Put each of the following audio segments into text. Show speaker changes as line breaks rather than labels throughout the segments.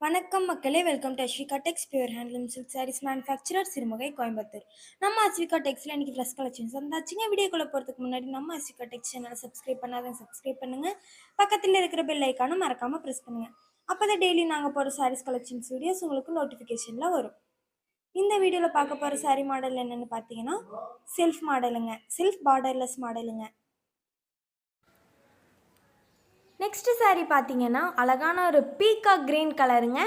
வணக்கம் மக்களே, welcome to Aswika Tex pure handloom silk sarees manufacturer Sirumugai Coimbatore. நம்ம அஸ்விகா டெக்ஸில் இன்றைக்கி ஃப்ரெஷ் கலெக்ஷன்ஸ் வந்தாச்சுங்க. வீடியோக்குள்ளே போகிறதுக்கு முன்னாடி நம்ம அஸ்விகா டெக்ஸ் சேனலை சப்ஸ்கிரைப் பண்ணாதான் சப்ஸ்கிரைப் பண்ணுங்கள். பக்கத்தில் இருக்கிற பெல் ஐக்கானும் மறக்காமல் ப்ரெஸ் பண்ணுங்கள். அப்போ தான் டெய்லி நாங்கள் போகிற சாரீஸ் கலெக்ஷன்ஸ் வீடியோஸ் உங்களுக்கு நோட்டிஃபிகேஷனில் வரும். இந்த வீடியோவில் பார்க்க போகிற சாரீ மாடல் என்னென்னு பார்த்தீங்கன்னா செல்ஃப் மாடலுங்க, செல்ஃப் பார்டர்லெஸ் மாடலுங்க. நெக்ஸ்ட்டு சாரீ பார்த்தீங்கன்னா அழகான ஒரு பீகாக் க்ரீன் கலருங்க.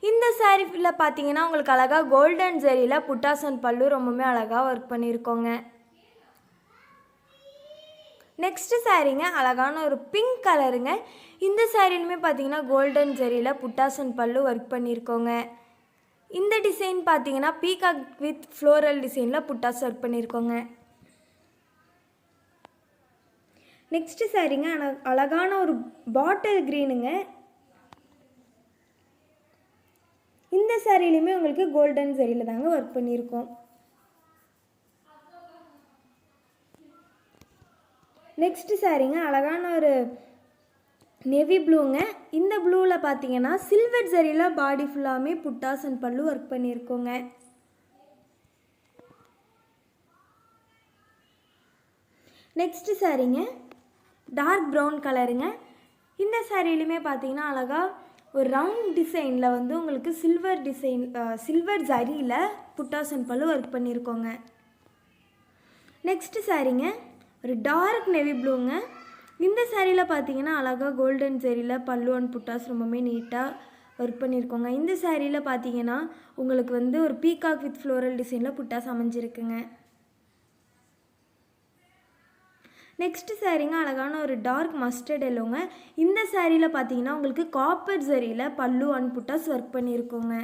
இந்த சாரீல பார்த்தீங்கன்னா உங்களுக்கு அழகாக கோல்டன் ஜெரியில் புட்டாசன் பல்லு ரொம்பவுமே அழகாக ஒர்க் பண்ணியிருக்கோங்க. நெக்ஸ்ட்டு சாரீங்க அழகான ஒரு பிங்க் கலருங்க. இந்த சாரிலுமே பார்த்தீங்கன்னா கோல்டன் ஜெரியில் புட்டாசன் பல்லு ஒர்க் பண்ணியிருக்கோங்க. இந்த டிசைன் பார்த்தீங்கன்னா பீகாக் வித் ஃப்ளோரல் டிசைனில் புட்டாஸ் ஒர்க் பண்ணியிருக்கோங்க. நெக்ஸ்ட்டு சாரீங்க அழகான ஒரு பாட்டில் க்ரீனுங்க. இந்த சாரிலையுமே உங்களுக்கு கோல்டன் சரியில் தாங்க ஒர்க் பண்ணியிருக்கோம். நெக்ஸ்ட்டு சாரீங்க அழகான ஒரு நேவி ப்ளூங்க. இந்த ப்ளூவில் பார்த்தீங்கன்னா சில்வர் சரியில் பாடி ஃபுல்லாமே புட்டாஸ் அண்ட் பல்லு ஒர்க் பண்ணியிருக்கோங்க. நெக்ஸ்ட்டு சாரீங்க டார்க் ப்ரௌன் கலருங்க. இந்த சாரிலையுமே பார்த்தீங்கன்னா அழகாக ஒரு ரவுண்ட் டிசைனில் வந்து உங்களுக்கு சில்வர் ஜரியில் புட்டாஸ் அண்ட் பல்லு ஒர்க் பண்ணியிருக்கோங்க. நெக்ஸ்ட்டு சாரீங்க ஒரு டார்க் நேவி ப்ளூங்க. இந்த சாரியில் பார்த்தீங்கன்னா அழகாக கோல்டன் ஜரியில் பல்லு அண்ட் புட்டாஸ் ரொம்பவே நீட்டாக ஒர்க் பண்ணியிருக்கோங்க. இந்த சாரியில் பார்த்தீங்கன்னா உங்களுக்கு வந்து ஒரு பீகாக் வித் ஃப்ளோரல் டிசைனில் புட்டாஸ் அமைஞ்சிருக்குங்க. நெக்ஸ்ட்டு சாரீங்க அழகான ஒரு டார்க் மஸ்டர்ட் எல்லோங்க. இந்த சாரியில் பார்த்தீங்கன்னா உங்களுக்கு காப்பர் ஜரியில் பல்லு அண்ட் புட்டாஸ் ஒர்க் பண்ணியிருக்கோங்க.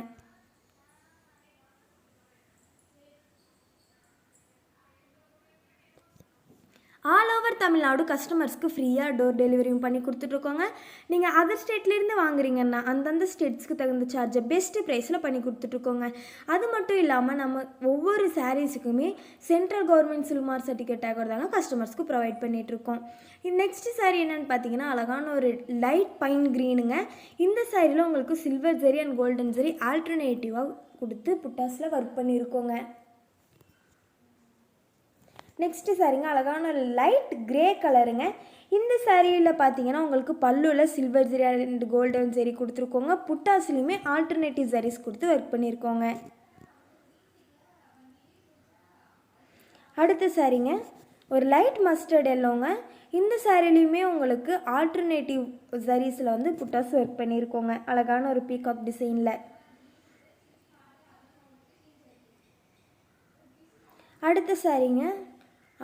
ஆல் ஓவர் தமிழ்நாடு கஸ்டமர்ஸ்க்கு ஃப்ரீயாக டோர் டெலிவரியும் பண்ணி கொடுத்துட்ருக்கோங்க. நீங்கள் அதர் ஸ்டேட்லேருந்து வாங்குறீங்கன்னா அந்தந்த ஸ்டேட்ஸ்க்கு தகுந்த சார்ஜை பெஸ்ட்டு ப்ரைஸில் பண்ணி கொடுத்துட்ருக்கோங்க. அது மட்டும் இல்லாமல் நம்ம ஒவ்வொரு சாரீஸுக்குமே சென்ட்ரல் கவர்மெண்ட் சில்மார் சர்டிஃபிகேட் டேக்கோட தாங்க கஸ்டமர்ஸ்க்கு ப்ரொவைட் பண்ணிகிட்ருக்கோம். நெக்ஸ்ட்டு சாரீ என்னென்னு பார்த்தீங்கன்னா அழகான ஒரு லைட் பைன் க்ரீனுங்க. இந்த சாரியில் உங்களுக்கு silver zari and golden zari ஆல்டர்னேட்டிவாக கொடுத்து புட்டாஸில் ஒர்க் பண்ணியிருக்கோங்க. நெக்ஸ்ட்டு சாரீங்க அழகான லைட் கிரே கலருங்க. இந்த சாரியில் பார்த்தீங்கன்னா உங்களுக்கு பல்லுவில் silver zari and golden zari கொடுத்துருக்கோங்க. புட்டாஸ்லையுமே ஆல்டர்னேட்டிவ் ஜரிஸ் கொடுத்து ஒர்க் பண்ணியிருக்கோங்க. அடுத்த சாரீங்க ஒரு லைட் மஸ்டர்ட் எல்லோங்க. இந்த சாரிலையுமே உங்களுக்கு ஆல்டர்னேட்டிவ் ஜரிஸில் வந்து புட்டாஸ் ஒர்க் பண்ணியிருக்கோங்க அழகான ஒரு பீகாக் டிசைனில். அடுத்த சாரீங்க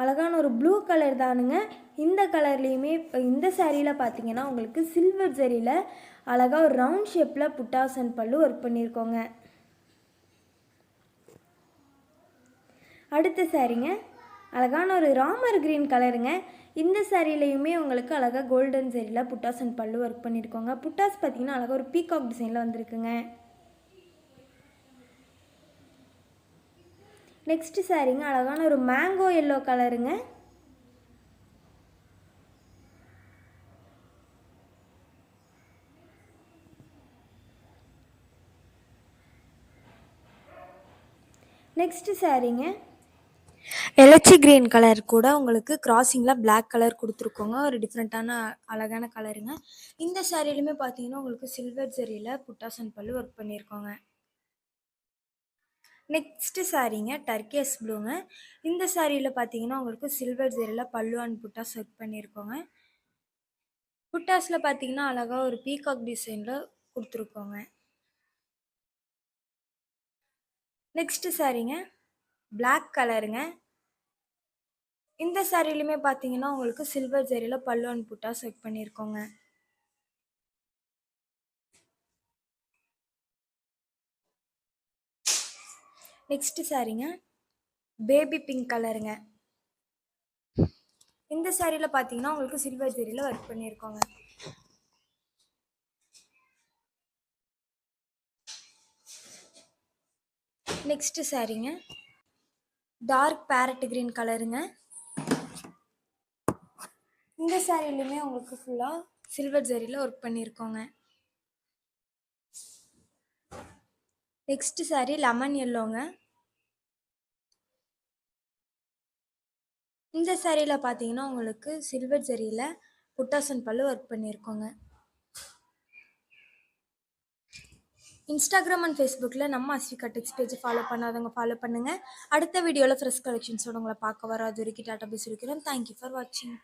அழகான ஒரு ப்ளூ கலர் தானுங்க. இந்த கலர்லேயுமே இந்த சாரியில் பார்த்தீங்கன்னா உங்களுக்கு சில்வர் ஜரியில் அழகாக ஒரு ரவுண்ட் ஷேப்பில் புட்டாஸ் அண்ட் பல்லு ஒர்க் பண்ணியிருக்கோங்க. அடுத்த சாரீங்க அழகான ஒரு ராமர் க்ரீன் கலருங்க. இந்த சாரிலையுமே உங்களுக்கு அழகாக கோல்டன் ஜரியில் புட்டாஸ் அண்ட் பல்லு ஒர்க் பண்ணியிருக்கோங்க. புட்டாஸ் பார்த்தீங்கன்னா அழகாக ஒரு பீகாக் டிசைனில் வந்திருக்குங்க. நெக்ஸ்ட்டு சாரீங்க அழகான ஒரு மேங்கோ எல்லோ கலருங்க. நெக்ஸ்ட்டு சாரீங்க எலச்சி கிரீன் கலர் கூட உங்களுக்கு கிராசிங்கில் பிளாக் கலர் கொடுத்துருக்கோங்க. ஒரு டிஃப்ரெண்ட்டான அழகான கலருங்க. இந்த சாரிலையுமே பார்த்தீங்கன்னா உங்களுக்கு சில்வர் ஜரியில் புட்டாஸ் அண்ட் பல்லு ஒர்க் பண்ணியிருக்கோங்க. நெக்ஸ்ட்டு சாரீங்க டர்கேஸ் ப்ளூங்க. இந்த சாரியில் பார்த்தீங்கன்னா உங்களுக்கு சில்வர் ஜரியில் பல்லு அண்ட் புட்டாஸ் ஒர்க் பண்ணியிருக்கோங்க. புட்டாஸில் பார்த்தீங்கன்னா அழகாக ஒரு பீகாக் டிசைனில் கொடுத்துருக்கோங்க. நெக்ஸ்ட்டு சாரீங்க பிளாக் கலருங்க. இந்த சாரிலையுமே பார்த்தீங்கன்னா உங்களுக்கு சில்வர் ஜரியில் பல்லு அண்ட் புட்டாஸ் ஒர்க் பண்ணியிருக்கோங்க. நெக்ஸ்ட்டு சாரீங்க பேபி பிங்க் கலருங்க. இந்த சாரியில் பார்த்தீங்கன்னா உங்களுக்கு சில்வர் ஜரியில் ஒர்க் பண்ணியிருக்கோங்க. நெக்ஸ்ட்டு சாரீங்க டார்க் பேரட் கிரீன் கலருங்க. இந்த சாரிலையுமே உங்களுக்கு ஃபுல்லாக சில்வர் ஜரியில் ஒர்க் பண்ணியிருக்கோங்க. நெக்ஸ்ட் saree லெமன் எல்லோங்க. இந்த சாரியில் பார்த்தீங்கன்னா உங்களுக்கு சில்வர் ஜரியில் புட்டாசன் பல்லு ஒர்க் பண்ணியிருக்கோங்க. இன்ஸ்டாகிராம் அண்ட் ஃபேஸ்புக்கில் நம்ம அஸ்விகா டெக்ஸ் பேஜ் ஃபாலோ பண்ணாதவங்க ஃபாலோ பண்ணுங்கள். அடுத்த வீடியோவில் ஃப்ரெஷ் கலெக்ஷன்ஸோட உங்களை பார்க்க வர அது வரைக்கும் டாட்டா பேசி இருக்கிறோம். தேங்க்யூ ஃபார் வாட்சிங்.